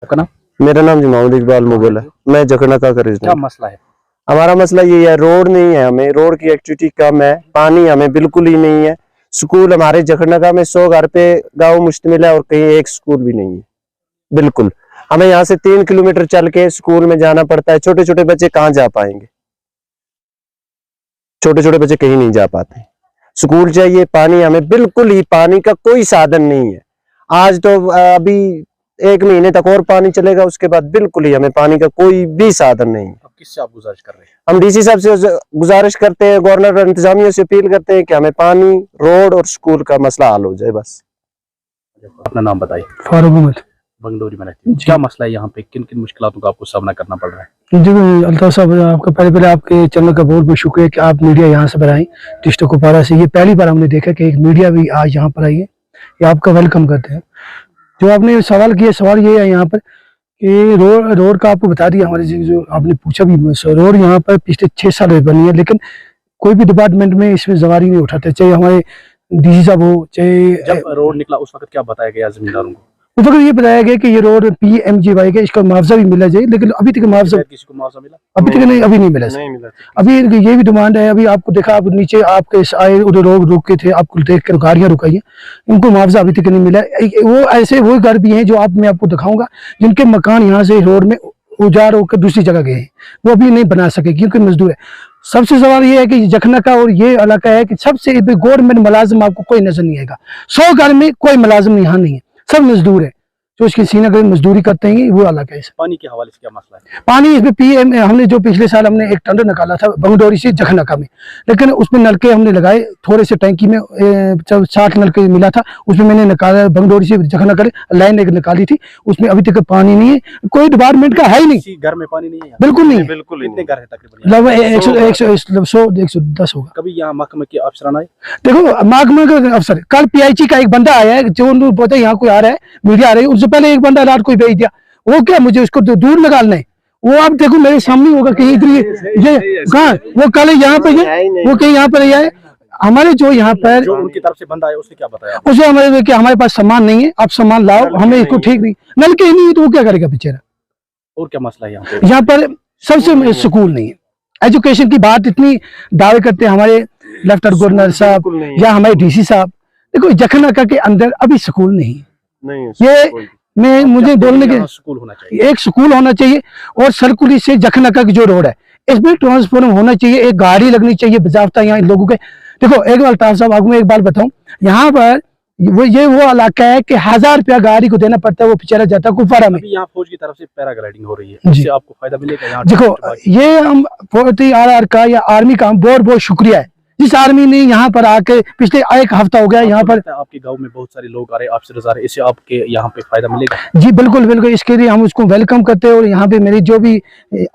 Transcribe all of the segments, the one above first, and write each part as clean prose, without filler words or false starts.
आपका नाम? मेरा नाम जी मोहम्मद इकबाल मुगल है। मैं जखना का क्या मसला है? हमारा मसला ये है, रोड नहीं है, हमें रोड की एक्टिविटी कम है, पानी हमें बिल्कुल ही नहीं है। स्कूल हमारे जखना में 100 घर पे गांव मुश्तमिल है और कहीं एक स्कूल भी नहीं है। बिल्कुल हमें यहाँ से 3 किलोमीटर चल के स्कूल में जाना पड़ता है। छोटे छोटे बच्चे कहाँ जा पाएंगे? छोटे छोटे बच्चे कहीं नहीं जा पाते। स्कूल चाहिए, पानी हमें बिल्कुल ही पानी का कोई साधन नहीं है। आज तो अभी 1 महीने तक और पानी चलेगा, उसके बाद बिल्कुल ही हमें पानी का कोई भी साधन नहीं है। अब किससे आप गुजारिश कर रहे हैं? हम डीसी साहब से गुजारिश करते हैं, गवर्नर और इंतजामिया से अपील करते हैं कि हमें पानी, रोड और स्कूल का मसला हल हो जाए बस। अपना नाम बताइए। फारूक अहमद बंगलोरी में रहते हैं। क्या मसला है यहाँ पे? किन किन मुश्किलातों का आपको सामना करना पड़ रहा है? जी अल्ताफ साहब, आपका पहले आपके चैनल का बहुत बहुत शुक्रिया कि आप मीडिया यहाँ से बनाई डिस्ट्रिक्ट कुपवारा से। ये पहली बार हमने देखा कि एक मीडिया भी आज यहाँ पर आई है। ये आपका वेलकम करते हैं। जो आपने सवाल किया, सवाल ये है यहाँ पर कि रोड का आपको बता दिया। हमारे जो आपने पूछा भी, रोड यहाँ पर पिछले 6 साल बनी है, लेकिन कोई भी डिपार्टमेंट में इसमें जवारी नहीं उठाते, चाहे हमारे डीसी साहब हो, चाहे। जब रोड निकला उस वक्त क्या बताया गया जमींदारों को? उस वक्त ये बताया गया कि ये रोड PMGY का, इसका मुआवजा भी मिला जाए, लेकिन अभी तक मुआवजा किसी को मुआवजा मिला? अभी तक नहीं, अभी नहीं मिला। अभी ये भी डिमांड है। अभी आपको देखा, आप नीचे आपके आए उधर लोग रुके थे, आपको देख कर गाड़ियां रुकाई हैं, इनको मुआवजा अभी तक नहीं मिला। वो ऐसे वो घर भी हैं जो मैं आपको दिखाऊंगा, जिनके मकान यहाँ से रोड में उजाड़ होकर दूसरी जगह गए हैं, वो अभी नहीं बना सके क्योंकि मजदूर है। सबसे सवाल ये है कि जखना का और ये इलाका है कि सबसे गवर्नमेंट मुलाजिम आपको कोई नजर नहीं आएगा। 100 घर में कोई मुलाजिम यहाँ नहीं है, सब मजदूर है जो इसकी श्रीनगर मजदूरी करते हैं। वो अलग है। पानी के हवाले से क्या मसला है? पानी इसमें PM हमने जो पिछले साल हमने एक टेंडर निकाला था बंगडोरी से जखनाका में, लेकिन उसमें नलके हमने लगाए थोड़े से टैंकी में 60 नलके मिला था, उसमें मैंने निकाला बंगडोरी से जखनाका लाइन एक निकाली थी, उसमें अभी तक पानी नहीं है। कोई डिपार्टमेंट का है ही नहीं। घर में पानी नहीं है? बिल्कुल नहीं, बिल्कुल। कितने घर है तकरीबन? लगभग 110 होगा। कभी यहाँ महकमे के अफसरान आए? देखो, महकमे का अफसर कल PIC का एक बंदा आया है, जो बोलते यहाँ कोई आ रहा है, मीडिया आ रही है, उससे पहले एक बंदा रात को भेज दिया। वो क्या, मुझे उसको दूर निकालना है। वो आप देखो मेरे सामने होगा कहीं इधर ये कहाँ, वो कल यहाँ पे वो कहीं यहाँ पर है। हमारे जो यहाँ पर जो उनकी तरफ से बंदा है उसने क्या बताया? उसे हमारे पास सामान नहीं है, आप सामान लाओ, हमें इसको ठीक नहीं, नलके ही नहीं है तो वो क्या करेगा बेचारा। और क्या मसला है यहाँ पे? यहाँ पर सबसे स्कूल नहीं है। एजुकेशन की बात इतनी दावे करते हैं हमारे लेफ्टिनेंट गवर्नर साहब या हमारे DC साहब। देखो, जखनाका के अंदर अभी स्कूल नहीं है। ये मुझे बोलने के स्कूल होना चाहिए, एक स्कूल होना चाहिए, और सरकुली से जखनाका की जो रोड है इसमें ट्रांसफॉर्म होना चाहिए, एक गाड़ी लगनी चाहिए बाज़ाब्ता यहाँ लोगों के। देखो, एक बार ताफ साहब आपको मैं एक बात बताऊं, यहाँ पर वो इलाका है कि 1000 रुपया गाड़ी को देना पड़ता है, वो बेचारा जाता है कुपवारा में। यहाँ फौज की तरफ से पैराग्लाइडिंग हो रही है, इससे आपको फायदा मिलेगा? यहाँ देखो, ये हम RR का या आर्मी का हम बहुत शुक्रिया है, जिस आर्मी ने यहाँ पर आके पिछले 1 हफ्ता हो गया यहाँ पर। आपके गांव में बहुत सारे लोग आ रहे हैं, ऑफिसर्स आ रहे हैं, इससे आपके यहाँ पे फायदा मिलेगा? जी बिल्कुल, इसके लिए हम उसको वेलकम करते हैं। और यहाँ पे मेरे जो भी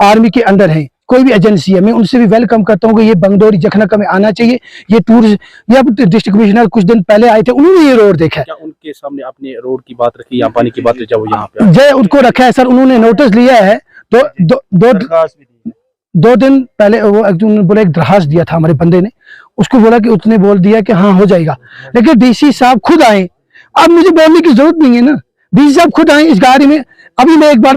आर्मी के अंडर है, कोई भी एजेंसी है, मैं उनसे भी वेलकम करता हूँ कि ये बंगडोरी जखनाका में आना चाहिए। ये टूरिस्ट, ये डिस्ट्रिक्ट कमिश्नर कुछ दिन पहले आए थे, उन्होंने ये रोड देखा है। क्या उनके सामने आपने रोड की बात रखी या पानी की बात? जब यहाँ पे जय उनको रखा है सर, उन्होंने नोटिस लिया है। 2 दिन पहले वो बोला, एक दरखास्त दिया था हमारे बंदे ने, उसको बोला कि उसने बोल दिया कि हाँ हो जाएगा, लेकिन DC साहब खुद आए। अब मुझे बोलने की जरूरत नहीं है ना, DC साहब खुद आए इस गाड़ी में। अभी मैं एक बार